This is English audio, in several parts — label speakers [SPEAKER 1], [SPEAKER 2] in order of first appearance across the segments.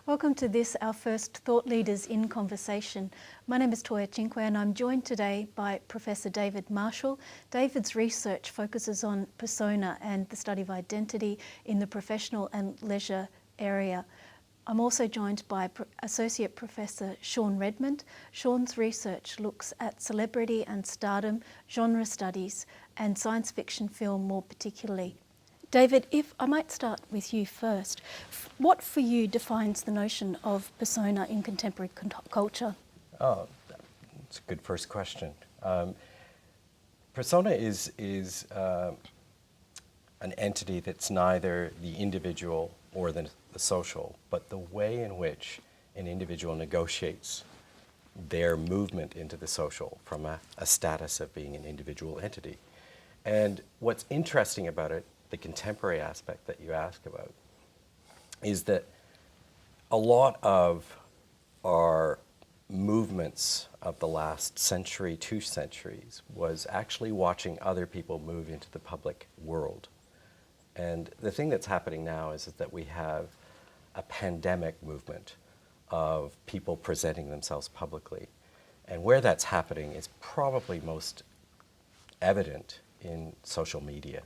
[SPEAKER 1] Welcome to this, our first Thought Leaders in Conversation. My name is Toya Chinque and I'm joined today by Professor David Marshall. David's research focuses on persona and the study of identity in the professional and leisure area. I'm also joined by Associate Professor Marshall and Redmond. Sean's research looks at celebrity and stardom, genre studies, and science fiction film more particularly. David, if I might start with you first, what for you defines the notion of persona in contemporary culture?
[SPEAKER 2] Oh, that's a good first question. Persona is an entity that's neither the individual or the social, but the way in which an individual negotiates their movement into the social from a status of being an individual entity. And what's interesting about it, the contemporary aspect that you ask about, is that a lot of our movements of the last century, 2 centuries, was actually watching other people move into the public world. And the thing that's happening now is that we have a pandemic movement of people presenting themselves publicly. And where that's happening is probably most evident in social media.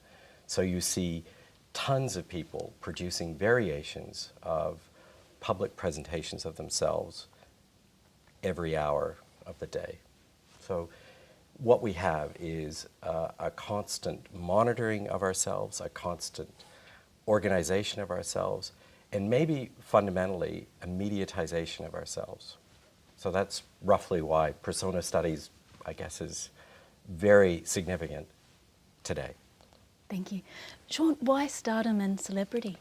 [SPEAKER 2] So you see tons of people producing variations of public presentations of themselves every hour of the day. So what we have is a constant monitoring of ourselves, a constant organization of ourselves, and maybe fundamentally a mediatization of ourselves. So that's roughly why persona studies, I guess, is very significant today.
[SPEAKER 1] Thank you. Sean, why stardom and celebrity?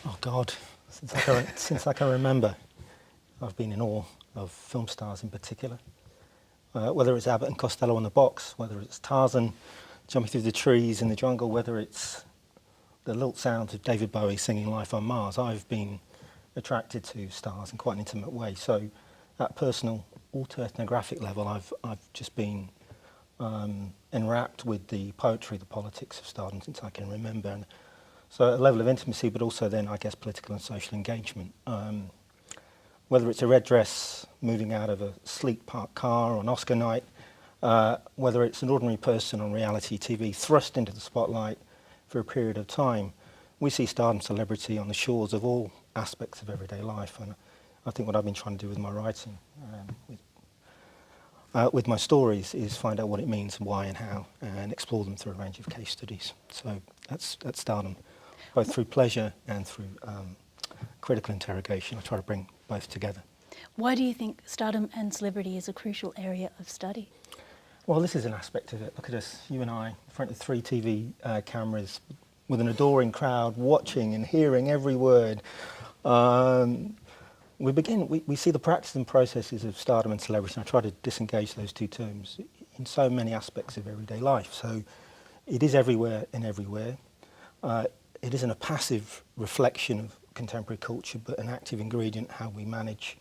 [SPEAKER 3] Oh God, since I can remember, I've been in awe of film stars in particular. Whether it's Abbott and Costello on the box, whether it's Tarzan jumping through the trees in the jungle, whether it's the lilt sounds of David Bowie singing Life on Mars, I've been attracted to stars in quite an intimate way. So at personal, auto-ethnographic level, I've just been enwrapped with the poetry, the politics of stardom since I can remember. And so at a level of intimacy, but also then, I guess, political and social engagement. Whether it's a red dress moving out of a sleek parked car on Oscar night, whether it's an ordinary person on reality TV thrust into the spotlight for a period of time, we see stardom celebrity on the shores of all aspects of everyday life. And I think what I've been trying to do with my writing, with my stories, is find out what it means, why and how, and explore them through a range of case studies. So that's stardom, both through pleasure and through critical interrogation. I try to bring both together.
[SPEAKER 1] Why do you think stardom and celebrity is a crucial area of study?
[SPEAKER 3] Well, this is an aspect of it. Look at us, you and I, in front of 3 TV cameras, with an adoring crowd, watching and hearing every word. We see the practice and processes of stardom and celebrity, and I try to disengage those two terms in so many aspects of everyday life. So it is everywhere and everywhere. It isn't a passive reflection of contemporary culture, but an active ingredient how we manage,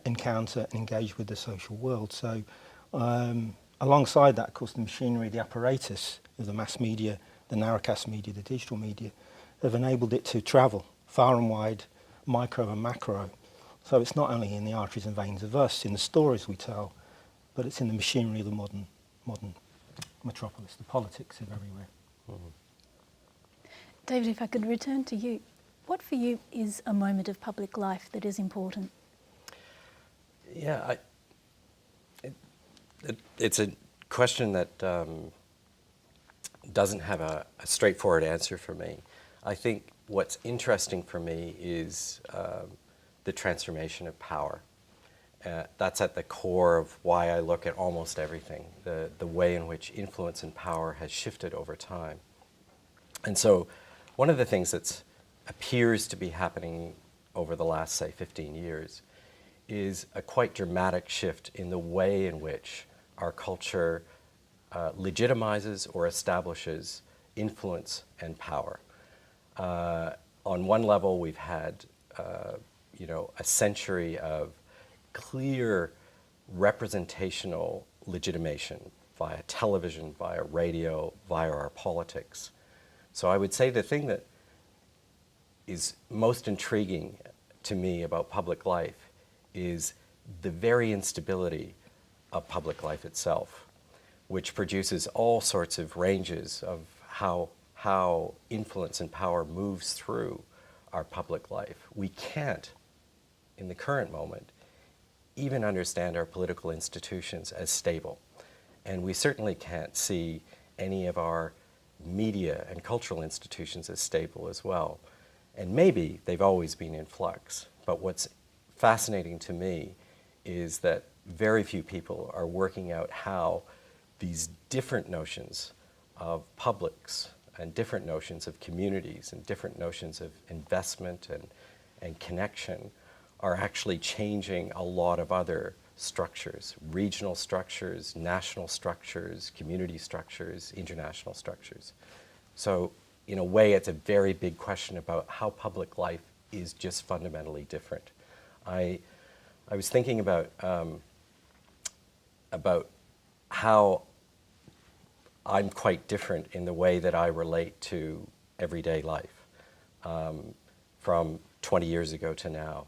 [SPEAKER 3] encounter and engage with the social world. So alongside that, of course, the machinery, the apparatus of the mass media, the narrowcast media, the digital media, have enabled it to travel far and wide, micro and macro. So it's not only in the arteries and veins of us, in the stories we tell, but it's in the machinery of the modern metropolis, the politics of everywhere.
[SPEAKER 2] Mm-hmm.
[SPEAKER 1] David, if I could return to you, what for you is a moment of public life that is important?
[SPEAKER 2] Yeah, it's a question that doesn't have a straightforward answer for me. I think what's interesting for me is the transformation of power. That's at the core of why I look at almost everything, the way in which influence and power has shifted over time. And so one of the things that appears to be happening over the last, say, 15 years is a quite dramatic shift in the way in which our culture legitimizes or establishes influence and power. On one level, we've had a century of clear representational legitimation via television, via radio, via our politics. So I would say the thing that is most intriguing to me about public life is the very instability of public life itself, which produces all sorts of ranges of how influence and power moves through our public life. We can't, in the current moment, even understand our political institutions as stable. And we certainly can't see any of our media and cultural institutions as stable as well. And maybe they've always been in flux. But what's fascinating to me is that very few people are working out how these different notions of publics and different notions of communities and different notions of investment and connection are actually changing a lot of other structures, regional structures, national structures, community structures, international structures. So in a way, it's a very big question about how public life is just fundamentally different. I was thinking about how I'm quite different in the way that I relate to everyday life from 20 years ago to now.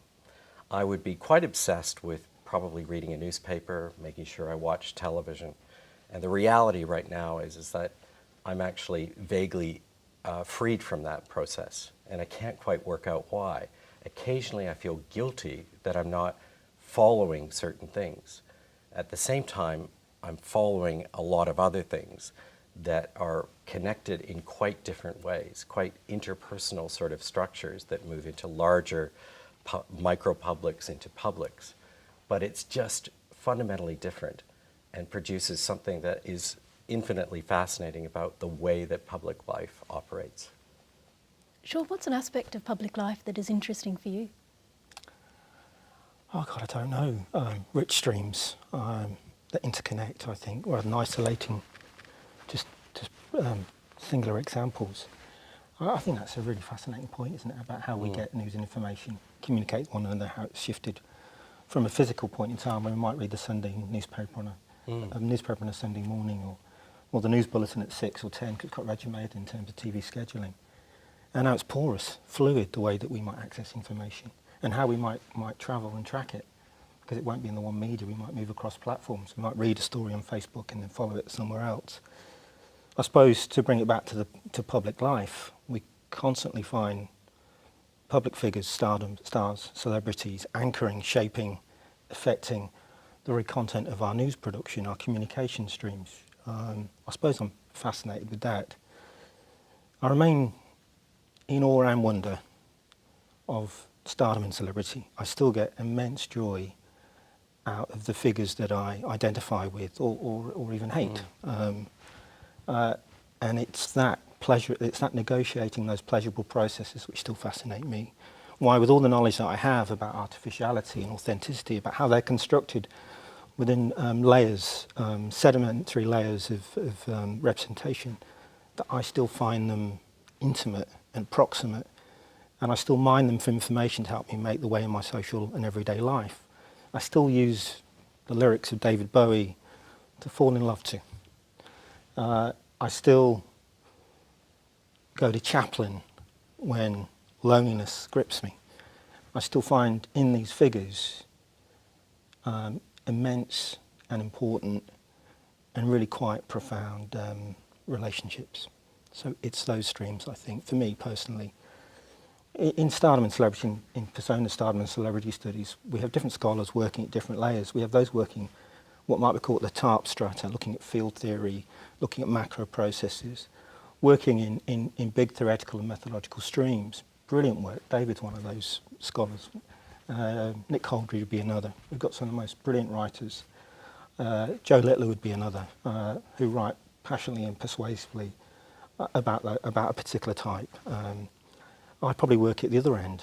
[SPEAKER 2] I would be quite obsessed with probably reading a newspaper, making sure I watch television. And the reality right now is that I'm actually vaguely freed from that process, and I can't quite work out why. Occasionally I feel guilty that I'm not following certain things. At the same time, I'm following a lot of other things that are connected in quite different ways, quite interpersonal sort of structures that move into larger micro-publics, into publics. But it's just fundamentally different and produces something that is infinitely fascinating about the way that public life operates.
[SPEAKER 1] Sure, what's an aspect of public life that is interesting for you?
[SPEAKER 3] Oh God, I don't know. Rich streams that interconnect, I think, rather than isolating just singular examples. I think that's a really fascinating point, isn't it, about how we get news and information, communicate with one another, how it's shifted from a physical point in time when we might read the Sunday newspaper on a newspaper on a Sunday morning, or the news bulletin at 6 or 10, because it's got regimented in terms of TV scheduling. And now it's porous, fluid, the way that we might access information and how we might travel and track it, because it won't be in the one media. We might move across platforms. We might read a story on Facebook and then follow it somewhere else. I suppose to bring it back to public life, we constantly find public figures, stars, celebrities, anchoring, shaping, affecting the very content of our news production, our communication streams. I suppose I'm fascinated with that. I remain in awe and wonder of stardom and celebrity. I still get immense joy out of the figures that I identify with or even hate. And it's that pleasure, it's that negotiating those pleasurable processes which still fascinate me. Why, with all the knowledge that I have about artificiality and authenticity, about how they're constructed within layers, sedimentary layers of representation, that I still find them intimate and proximate, and I still mine them for information to help me make the way in my social and everyday life. I still use the lyrics of David Bowie to fall in love to. I still go to Chaplin when loneliness grips me. I still find in these figures immense and important and really quite profound relationships. So it's those streams, I think, for me personally. In Stardom and Celebrity, in persona Stardom and Celebrity Studies, we have different scholars working at different layers. We have those working what might be called the TARP strata, looking at field theory, looking at macro processes, working in big theoretical and methodological streams. Brilliant work. David's one of those scholars. Nick Holdry would be another. We've got some of the most brilliant writers. Joe Littler would be another, who write passionately and persuasively about a particular type. I probably work at the other end,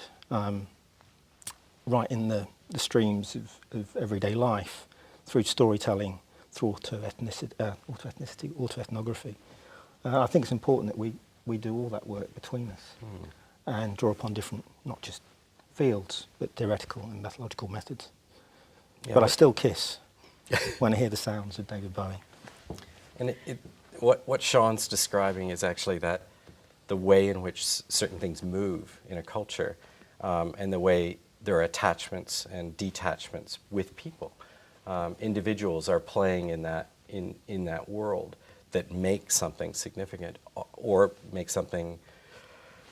[SPEAKER 3] right in the streams of everyday life, through storytelling, through autoethnography. I think it's important that we do all that work between us and draw upon different, not just fields, but theoretical and methodological methods. Yeah, but I still kiss when I hear the sounds of David Bowie.
[SPEAKER 2] And what Sean's describing is actually that the way in which certain things move in a culture, and the way there are attachments and detachments with people. Individuals are playing in that world that make something significant or make something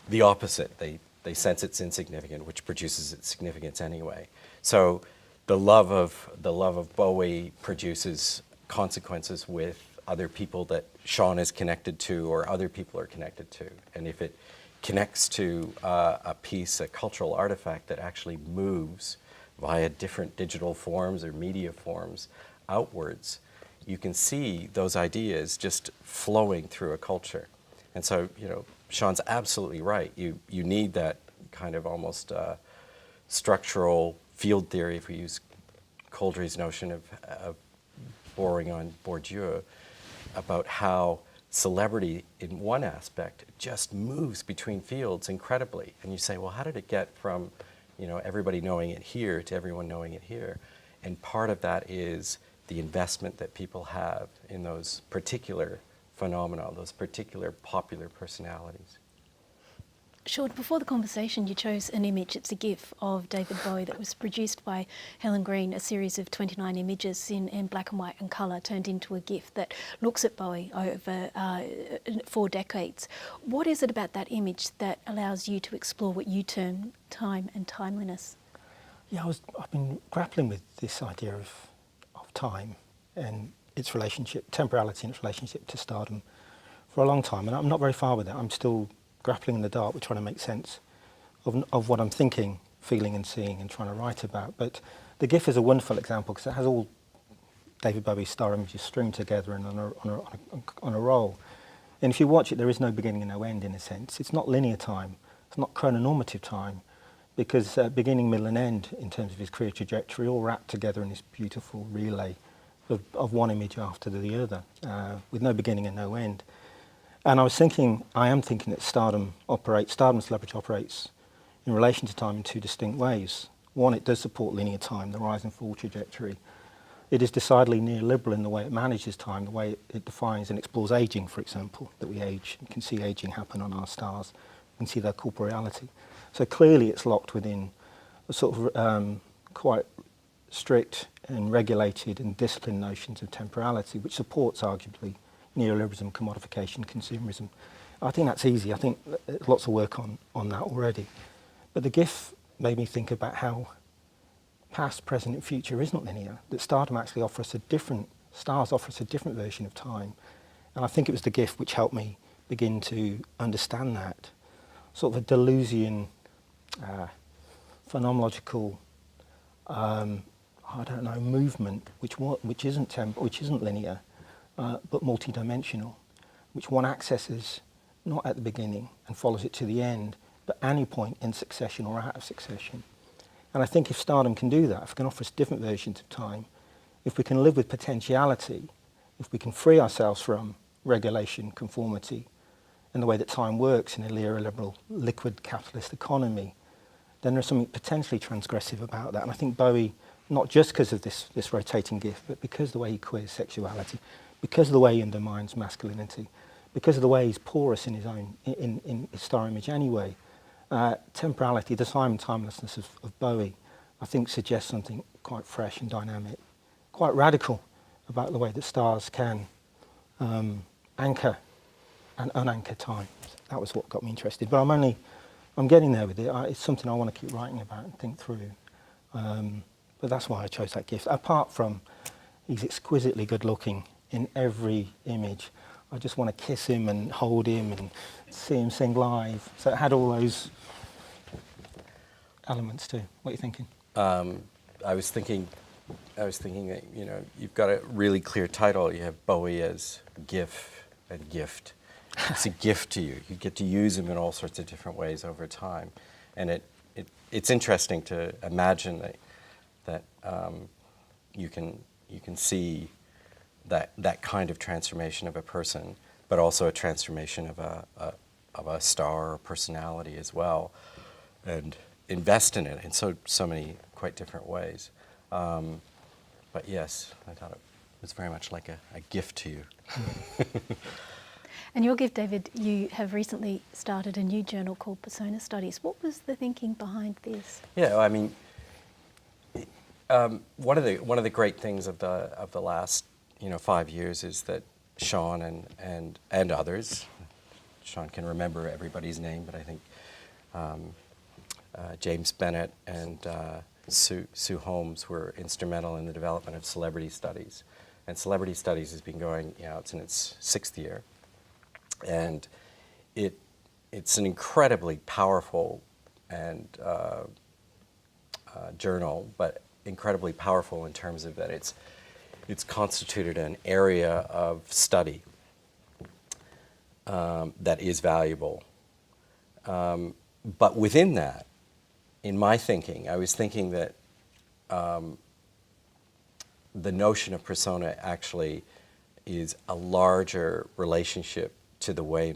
[SPEAKER 2] the opposite. They sense it's insignificant, which produces its significance anyway. So the love of Bowie produces consequences with other people that Sean is connected to or other people are connected to. And if it connects to a piece, a cultural artifact that actually moves via different digital forms or media forms outwards, you can see those ideas just flowing through a culture. And so, Sean's absolutely right. You need that kind of almost structural field theory, if we use Coldry's notion of borrowing on Bourdieu, about how celebrity in one aspect just moves between fields incredibly. And you say, well, how did it get from everybody knowing it here to everyone knowing it here? And part of that is the investment that people have in those particular phenomena, those particular popular personalities.
[SPEAKER 1] Sean, before the conversation, you chose an image. It's a GIF of David Bowie that was produced by Helen Green, a series of 29 images in black and white and colour, turned into a GIF that looks at Bowie over 4 decades. What is it about that image that allows you to explore what you term time and timeliness?
[SPEAKER 3] Yeah, I've been grappling with this idea of time and its relationship, temporality and its relationship to stardom for a long time, and I'm not very far with it. I'm still grappling in the dark with trying to make sense of what I'm thinking, feeling and seeing and trying to write about. But the GIF is a wonderful example because it has all David Bowie's star images streamed together and on a roll. And if you watch it, there is no beginning and no end in a sense. It's not linear time. It's not chrononormative time because beginning, middle and end in terms of his career trajectory all wrapped together in this beautiful relay of one image after the other with no beginning and no end. And I am thinking that Stardom celebrity operates in relation to time in 2 distinct ways. One, it does support linear time, the rise and fall trajectory. It is decidedly neoliberal in the way it manages time, the way it defines and explores ageing, for example, that we age. You can see ageing happen on our stars. You can see their corporeality. So clearly it's locked within a sort of quite strict and regulated and disciplined notions of temporality, which supports arguably neoliberalism, commodification, consumerism. I think that's easy. I think there's lots of work on that already. But the GIF made me think about how past, present and future isn't linear, that Stardom actually stars offer us a different version of time. And I think it was the GIF which helped me begin to understand that. Sort of a Deleuzian, phenomenological, movement which isn't linear, but multidimensional, which one accesses not at the beginning and follows it to the end, but any point in succession or out of succession. And I think if Stardom can do that, if it can offer us different versions of time, if we can live with potentiality, if we can free ourselves from regulation, conformity, and the way that time works in a neoliberal, liquid capitalist economy, then there's something potentially transgressive about that. And I think Bowie, not just because of this rotating GIF, but because of the way he queers sexuality, because of the way he undermines masculinity, because of the way he's porous in his own, in his star image anyway, temporality, the time and timelessness of Bowie, I think suggests something quite fresh and dynamic, quite radical about the way that stars can anchor and unanchor time. That was what got me interested. But I'm getting there with it. It's something I want to keep writing about and think through. But that's why I chose that gift. Apart from he's exquisitely good looking in every image. I just want to kiss him and hold him and see him sing live. So it had all those elements too. What are you thinking?
[SPEAKER 2] I was thinking that you've got a really clear title. You have Bowie as GIF and gift. It's a gift to you. You get to use him in all sorts of different ways over time, and it's interesting to imagine that you can see that kind of transformation of a person, but also a transformation of a star or personality as well, and invest in it in so many quite different ways. But yes, I thought it was very much like a gift to you.
[SPEAKER 1] And your gift, David, you have recently started a new journal called Persona Studies. What was the thinking behind this?
[SPEAKER 2] Yeah, I mean, one of the great things of the last 5 years is that Sean and others, Sean can remember everybody's name, but I think James Bennett and Sue Holmes were instrumental in the development of celebrity studies. And celebrity studies has been going, it's in its 6th year. And it's an incredibly powerful and journal, but incredibly powerful in terms of that it's constituted an area of study that is valuable. But within that, in my thinking, I was thinking that the notion of persona actually is a larger relationship to the way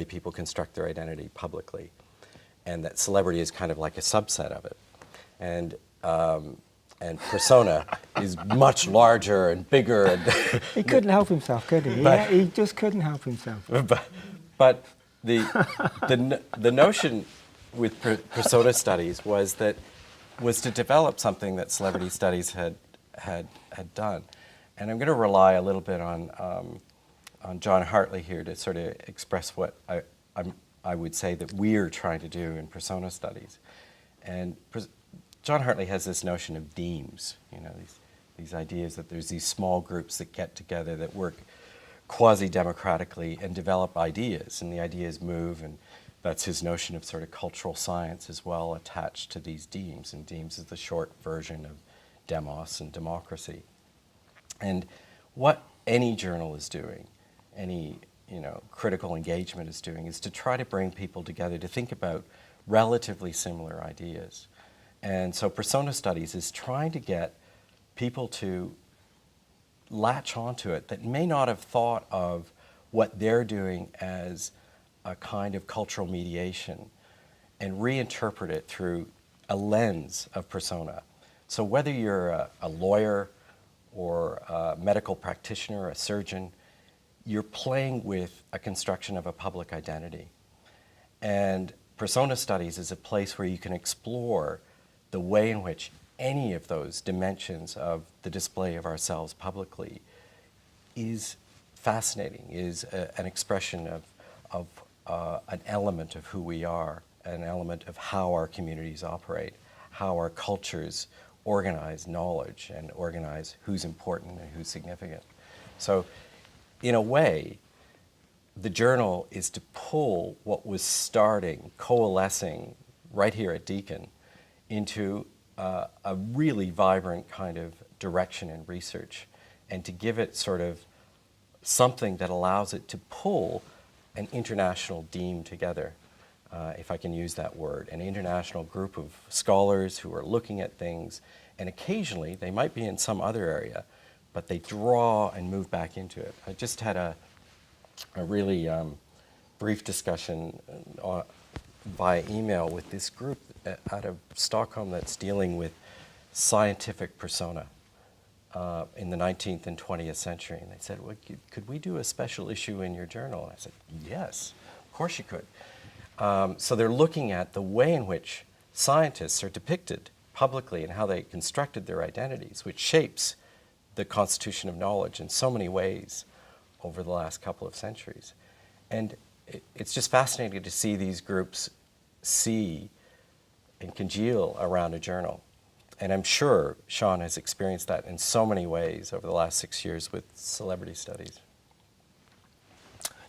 [SPEAKER 2] people construct their identity publicly, and that celebrity is kind of like a subset of it, and persona is much larger and bigger. And
[SPEAKER 3] he couldn't help himself, could he? He just couldn't help himself.
[SPEAKER 2] But the notion with persona studies was to develop something that celebrity studies had done, and I'm going to rely a little bit on John Hartley here to sort of express what I would say that we're trying to do in persona studies. And John Hartley has this notion of demes, these ideas that there's these small groups that get together that work quasi-democratically and develop ideas, and the ideas move, and that's his notion of sort of cultural science as well attached to these demes, and demes is the short version of demos and democracy. And what any journal is doing, any critical engagement is doing, is to try to bring people together to think about relatively similar ideas. And so persona studies is trying to get people to latch onto it that may not have thought of what they're doing as a kind of cultural mediation and reinterpret it through a lens of persona. So whether you're a lawyer or a medical practitioner, a surgeon, you're playing with a construction of a public identity. And persona studies is a place where you can explore the way in which any of those dimensions of the display of ourselves publicly is fascinating, is an expression of an element of who we are, an element of how our communities operate, how our cultures organize knowledge and organize who's important and who's significant. So in a way, the journal is to pull what was starting, coalescing right here at Deakin into a really vibrant kind of direction in research, and to give it sort of something that allows it to pull an international deme together, if I can use that word, an international group of scholars who are looking at things, and occasionally they might be in some other area, but they draw and move back into it. I just had a really brief discussion via email with this group out of Stockholm that's dealing with scientific persona in the 19th and 20th century. And they said, well, could we do a special issue in your journal? And I said, yes, of course you could. So they're looking at the way in which scientists are depicted publicly and how they constructed their identities, which shapes the constitution of knowledge in so many ways over the last couple of centuries. And it's just fascinating to see these groups see and congeal around a journal. And I'm sure Sean has experienced that in so many ways over the last 6 years with celebrity studies.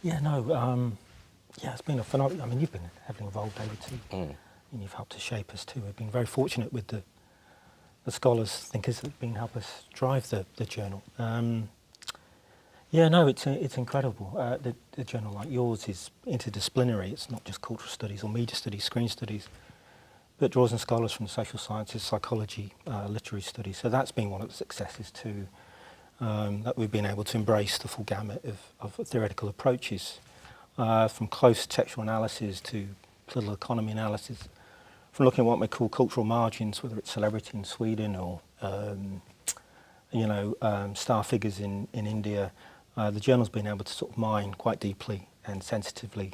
[SPEAKER 3] Yeah, it's been a phenomenal. I mean, you've been heavily involved, David, too. And you've helped to shape us too. We've been very fortunate with the scholars, thinkers that have been help us drive the journal. It's incredible. The journal like yours is interdisciplinary. It's not just cultural studies or media studies, screen studies, but draws in scholars from the social sciences, psychology, literary studies. So that's been one of the successes too, that we've been able to embrace the full gamut of theoretical approaches, from close textual analysis to political economy analysis, from looking at what we call cultural margins, whether it's celebrity in Sweden or star figures in India, The journal's been able to sort of mine quite deeply and sensitively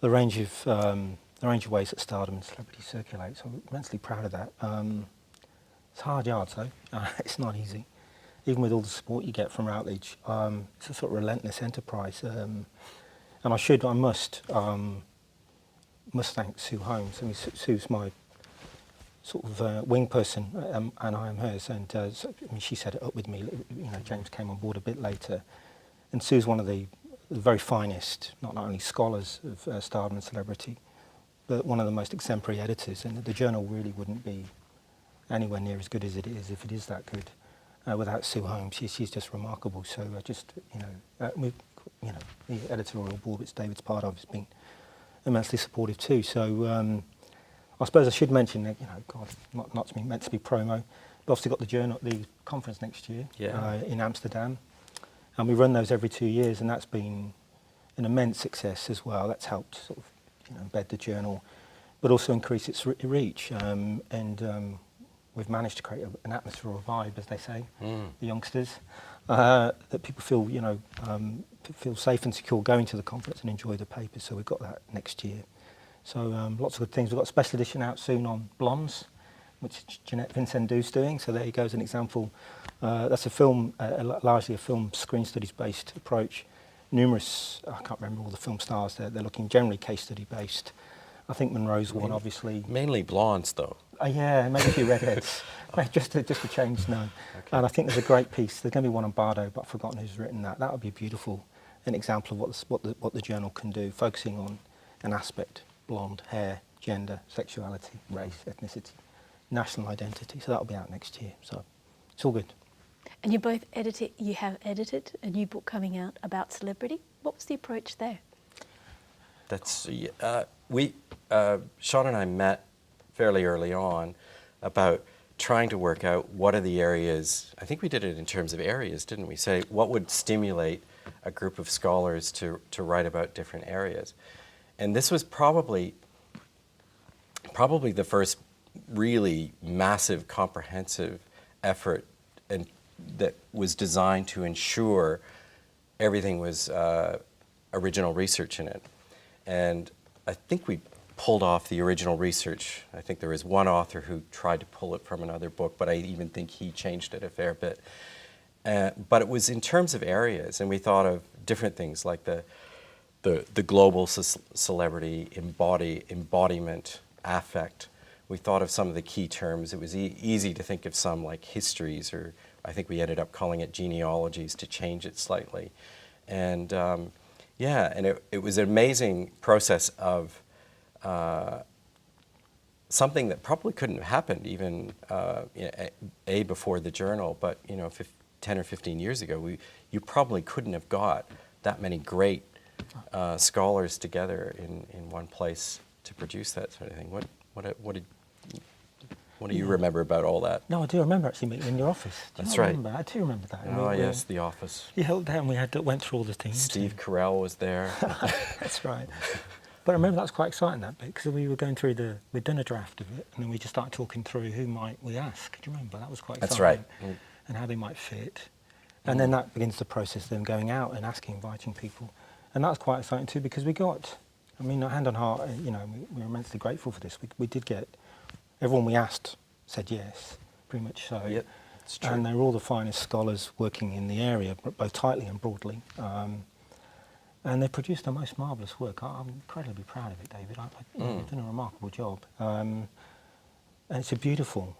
[SPEAKER 3] the range of ways that Stardom and celebrity circulate. So I'm immensely proud of that. It's hard yards though. It's not easy, even with all the support you get from Routledge. It's a sort of relentless enterprise, and I must thank Sue Holmes. I mean, Sue's my sort of wing person, and I am hers. And so, I mean, she set it up with me. You know, James came on board a bit later, and Sue's one of the very finest, not only scholars of Stardom and celebrity, but one of the most exemplary editors. And the journal really wouldn't be anywhere near as good as it is, if it is that good, without Sue Holmes. She's just remarkable. So the editorial board, which David's part of, has been immensely supportive too. So I suppose I should mention that, not meant to be promo, but obviously got the journal, the conference next year in Amsterdam, and we run those every 2 years, and that's been an immense success as well. That's helped sort of embed the journal, but also increase its reach, and we've managed to create an atmosphere or a vibe, as they say, the youngsters, that people feel feel safe and secure going to the conference and enjoy the papers. So we've got that next year. So lots of good things. We've got a special edition out soon on blondes, which Jeanette Vincendou's doing. So there you go as an example. That's a film, largely a film screen studies based approach. Numerous, I can't remember all the film stars there. They're looking generally case study based. I think Monroe's one, obviously.
[SPEAKER 2] Mainly blondes, though.
[SPEAKER 3] Yeah, maybe a few redheads, just to change no. Okay. And I think there's a great piece. There's going to be one on Bardo, but I've forgotten who's written that. That would be beautiful, an example of what the journal can do, focusing on an aspect: blonde, hair, gender, sexuality, race, ethnicity, national identity. So that'll be out next year. So it's all good.
[SPEAKER 1] And you have edited a new book coming out about celebrity. What was the approach there?
[SPEAKER 2] That's Sean and I met fairly early on about trying to work out what are the areas. I think we did it in terms of areas, didn't we? Say what would stimulate a group of scholars to write about different areas, and this was probably the first really massive, comprehensive effort, and that was designed to ensure everything was original research in it. And I think we pulled off the original research. I think there was one author who tried to pull it from another book, but I even think he changed it a fair bit. But it was in terms of areas, and we thought of different things like the global celebrity, embodiment, affect. We thought of some of the key terms. It was easy to think of some like histories, or I think we ended up calling it genealogies to change it slightly. And it was an amazing process of something that probably couldn't have happened even before the journal, but 10 or 15 years ago, you probably couldn't have got that many great scholars together in one place to produce that sort of thing. What do you remember about all that?
[SPEAKER 3] No, I do remember actually meeting in your office.
[SPEAKER 2] That's right.
[SPEAKER 3] I do remember that.
[SPEAKER 2] Oh, yes, the office.
[SPEAKER 3] You held down. We went through all the things.
[SPEAKER 2] Steve Carell was there.
[SPEAKER 3] That's right. But I remember that was quite exciting, that bit, because we were going through we'd done a draft of it, and then we just started talking through who might we ask. Do you remember? That was quite exciting.
[SPEAKER 2] That's right.
[SPEAKER 3] And how they might fit. And then that begins the process, them going out and inviting people. And that was quite exciting too, because we got, hand on heart, we were immensely grateful for this. We did get, everyone we asked said yes, pretty much so.
[SPEAKER 2] Yep, it's true.
[SPEAKER 3] And they were all the finest scholars working in the area, both tightly and broadly. And they produced the most marvellous work. I'm incredibly proud of it, David. You've done a remarkable job. And it's a beautiful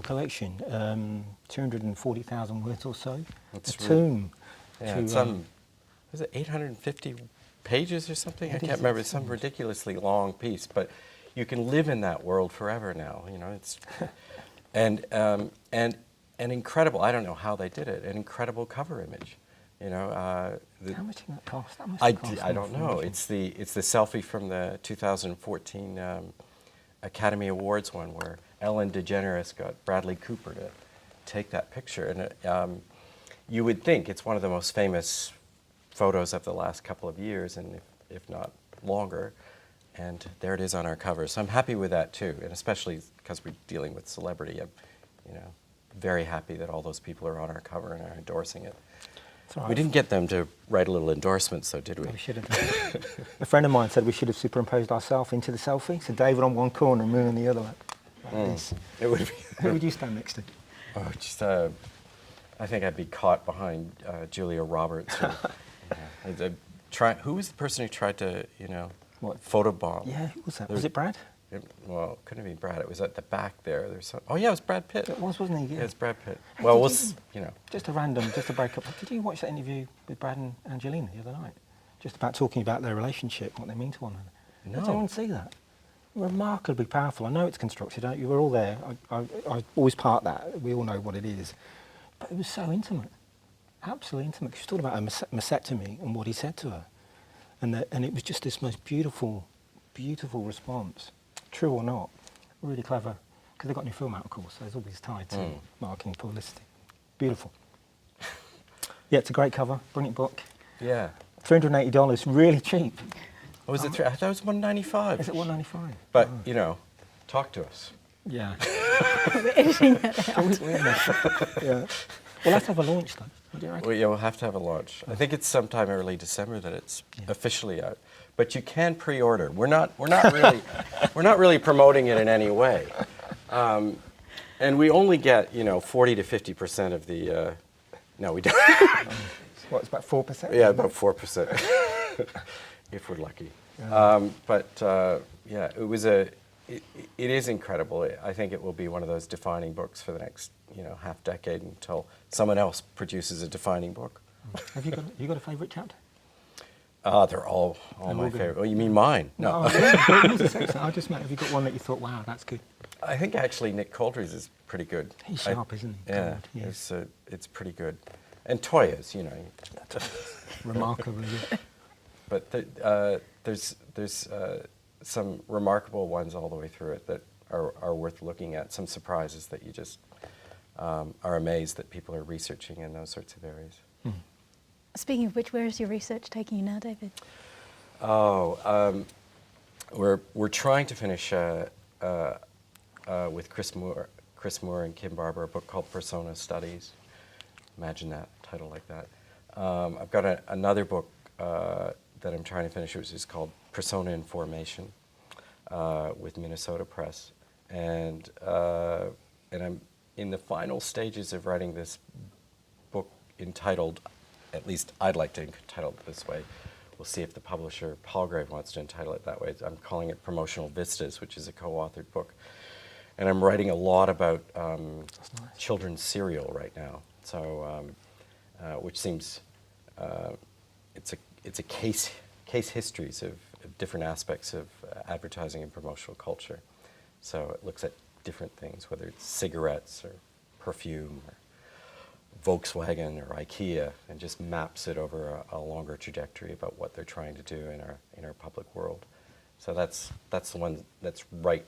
[SPEAKER 3] collection. 240,000 words or so.
[SPEAKER 2] It's
[SPEAKER 3] a tome.
[SPEAKER 2] Yeah, was it 850 pages or something? I can't remember. It's some ridiculously long piece, but you can live in that world forever now. It's and incredible. I don't know how they did it. An incredible cover image.
[SPEAKER 3] How much did that cost?
[SPEAKER 2] I don't know. It's the selfie from the 2014 Academy Awards one, where Ellen DeGeneres got Bradley Cooper to take that picture, and you would think it's one of the most famous photos of the last couple of years, and if not longer. And there it is on our cover. So I'm happy with that too, and especially because we're dealing with celebrity. I'm, very happy that all those people are on our cover and are endorsing it.
[SPEAKER 3] It's all right.
[SPEAKER 2] We didn't get them to write a little endorsement, so did we?
[SPEAKER 3] We should have done. A friend of mine said we should have superimposed ourselves into the selfie. So David on one corner and me on the other. Like this.
[SPEAKER 2] It would be.
[SPEAKER 3] Who would you stand next to?
[SPEAKER 2] Oh, just, I think I'd be caught behind Julia Roberts. Or, who was the person who tried to,
[SPEAKER 3] What?
[SPEAKER 2] photobomb?
[SPEAKER 3] Yeah, who was that? Was it Brad?
[SPEAKER 2] Well, it couldn't have been Brad. It was at the back there. There's some. Oh yeah, it was Brad Pitt.
[SPEAKER 3] It was, wasn't he?
[SPEAKER 2] Yeah,
[SPEAKER 3] Yeah.
[SPEAKER 2] it's Brad Pitt.
[SPEAKER 3] Hey,
[SPEAKER 2] Well,
[SPEAKER 3] did
[SPEAKER 2] we'll,
[SPEAKER 3] Just a break up. Did you watch that interview with Brad and Angelina the other night? Just about talking about their relationship, what they mean to one another.
[SPEAKER 2] No.
[SPEAKER 3] Did anyone see that? Remarkably powerful. I know it's constructed. You were all there. I always part that. We all know what it is. But it was so intimate. Absolutely intimate. She was talking about a mastectomy and what he said to her. And it was just this most beautiful, beautiful response. True or not. Really clever. Because they've got a new film out, of course. So there's always tied to marketing, publicity. Beautiful. Yeah, it's a great cover. Brilliant book.
[SPEAKER 2] Yeah.
[SPEAKER 3] $380, really cheap.
[SPEAKER 2] Oh, was it I thought it was $195.
[SPEAKER 3] Is it $195?
[SPEAKER 2] But, talk to us.
[SPEAKER 3] Yeah.
[SPEAKER 1] We're editing that out.
[SPEAKER 3] Yeah. We'll have to have a launch though. What do you reckon?
[SPEAKER 2] Well, yeah, we'll have to have a launch. I think it's sometime early December that it's officially out. But you can pre-order. We're not really promoting it in any way. And we only get 40 to 50% of the. No, we don't.
[SPEAKER 3] What? It's about 4%.
[SPEAKER 2] Yeah, about 4%, if we're lucky. Yeah. Yeah, it was it is incredible. I think it will be one of those defining books for the next half decade until someone else produces a defining book.
[SPEAKER 3] Have you got a favourite chapter?
[SPEAKER 2] They're all my favorite. Oh, you mean mine? No.
[SPEAKER 3] I just meant, have you got one that you thought, wow, that's good?
[SPEAKER 2] I think actually Nick Coulter's is pretty good.
[SPEAKER 3] He's sharp, isn't he?
[SPEAKER 2] Yeah,
[SPEAKER 3] God, yes.
[SPEAKER 2] it's pretty good. And Toya's,
[SPEAKER 3] Remarkably good.
[SPEAKER 2] But there's some remarkable ones all the way through it that are worth looking at. Some surprises that you just are amazed that people are researching in those sorts of areas.
[SPEAKER 1] Speaking of which, where is your research taking you now, David?
[SPEAKER 2] We're trying to finish with Chris Moore and Kim Barber a book called Persona Studies. Imagine that, a title like that. I've got another book that I'm trying to finish, which is called Persona in Formation with Minnesota Press. And I'm in the final stages of writing this book entitled, at least I'd like to entitle it this way. We'll see if the publisher, Palgrave, wants to entitle it that way. I'm calling it Promotional Vistas, which is a co-authored book. And I'm writing a lot about children's cereal right now. So, which seems, it's a case histories of different aspects of advertising and promotional culture. So it looks at different things, whether it's cigarettes or perfume or Volkswagen or IKEA, and just maps it over a longer trajectory about what they're trying to do in our public world. So that's the one that's right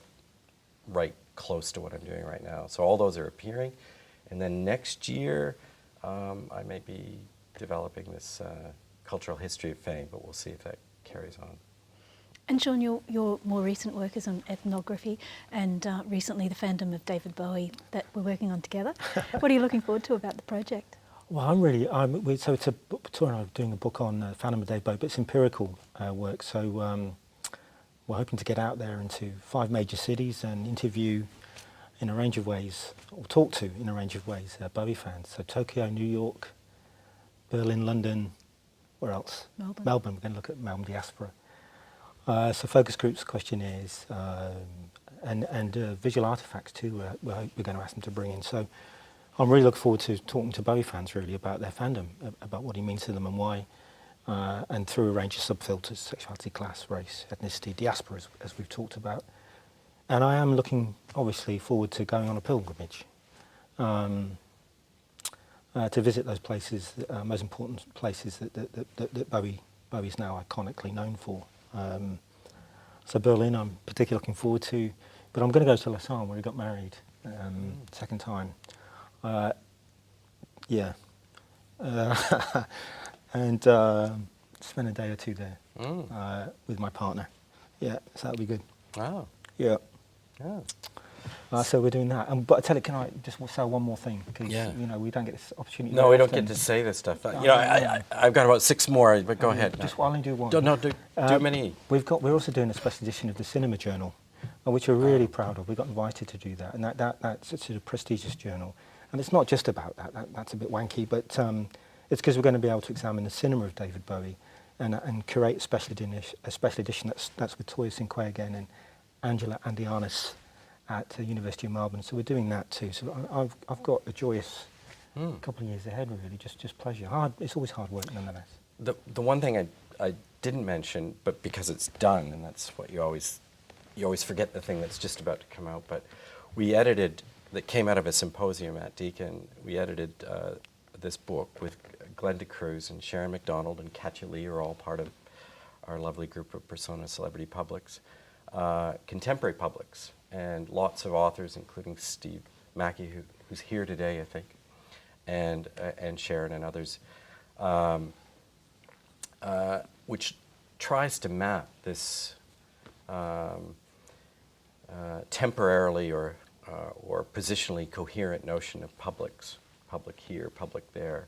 [SPEAKER 2] close to what I'm doing right now. So all those are appearing, and then next year I may be developing this cultural history of fame, but we'll see if that carries on.
[SPEAKER 1] And Sean, your more recent work is on ethnography, and recently the fandom of David Bowie that we're working on together. What are you looking forward to about the project?
[SPEAKER 3] Well, so it's a book tour, and I'm doing a book on fandom of David Bowie, but it's empirical work. So we're hoping to get out there into 5 major cities and interview in a range of ways, or talk to in a range of ways, Bowie fans. So Tokyo, New York, Berlin, London, where else? Melbourne. We're going to look at Melbourne diaspora. So focus groups, questionnaires, and visual artifacts too. We're going to ask them to bring in. So I'm really looking forward to talking to Bowie fans really about their fandom, about what he means to them and why, and through a range of subfilters: sexuality, class, race, ethnicity, diaspora, as we've talked about. And I am looking, obviously, forward to going on a pilgrimage to visit those places, most important places that Bowie's now iconically known for. So Berlin, I'm particularly looking forward to, but I'm going to go to Lausanne where he got married, second time. And spend a day or two there with my partner. Yeah, so that'll be good.
[SPEAKER 2] Wow.
[SPEAKER 3] Yeah.
[SPEAKER 2] Yeah.
[SPEAKER 3] So we're doing that. But I tell you, can I just say one more thing? Because
[SPEAKER 2] Yeah.
[SPEAKER 3] we don't get this opportunity.
[SPEAKER 2] No,
[SPEAKER 3] very
[SPEAKER 2] we don't
[SPEAKER 3] often.
[SPEAKER 2] get to say this stuff. I've got about 6 more, but go ahead.
[SPEAKER 3] I'll only do one.
[SPEAKER 2] Do many.
[SPEAKER 3] We're also doing a special edition of the Cinema Journal, which we're really proud of. We got invited to do that, and that's a sort of prestigious journal. And it's not just about that. That's a bit wanky, but it's because we're going to be able to examine the cinema of David Bowie and curate a special edition that's with Toya Cinque again and Angela Andianis at the University of Melbourne. So we're doing that too. So I've got a joyous couple of years ahead, really. Just pleasure. It's always hard work, nonetheless.
[SPEAKER 2] The one thing I didn't mention, but because it's done, and that's what you always forget the thing that's just about to come out. But we edited, that came out of a symposium at Deakin. We edited this book with Glenda Cruz and Sharon McDonald and Katya Lee are all part of our lovely group of Persona Celebrity Publics, contemporary publics, and lots of authors, including Steve Mackey, who's here today, I think, and Sharon and others, which tries to map this temporarily or positionally coherent notion of publics, public here, public there.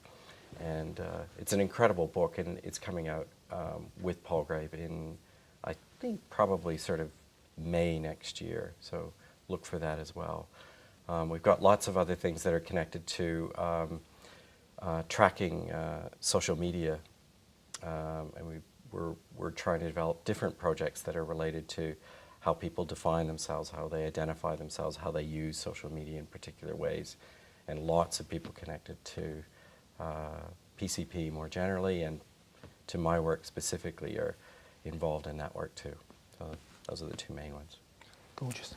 [SPEAKER 2] And it's an incredible book, and it's coming out with Palgrave in, I think, probably sort of May next year. So look for that as well. We've got lots of other things that are connected to tracking social media, and we're trying to develop different projects that are related to how people define themselves, how they identify themselves, how they use social media in particular ways. And lots of people connected to PCP more generally, and to my work specifically, are involved in that work too. So those are the two main ones.
[SPEAKER 3] Gorgeous.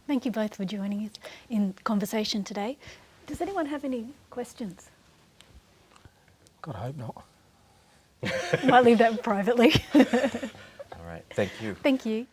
[SPEAKER 1] Thank you both for joining us in conversation today. Does anyone have any questions?
[SPEAKER 3] God, I hope not.
[SPEAKER 1] Might leave that privately.
[SPEAKER 2] All right, thank you.
[SPEAKER 1] Thank you.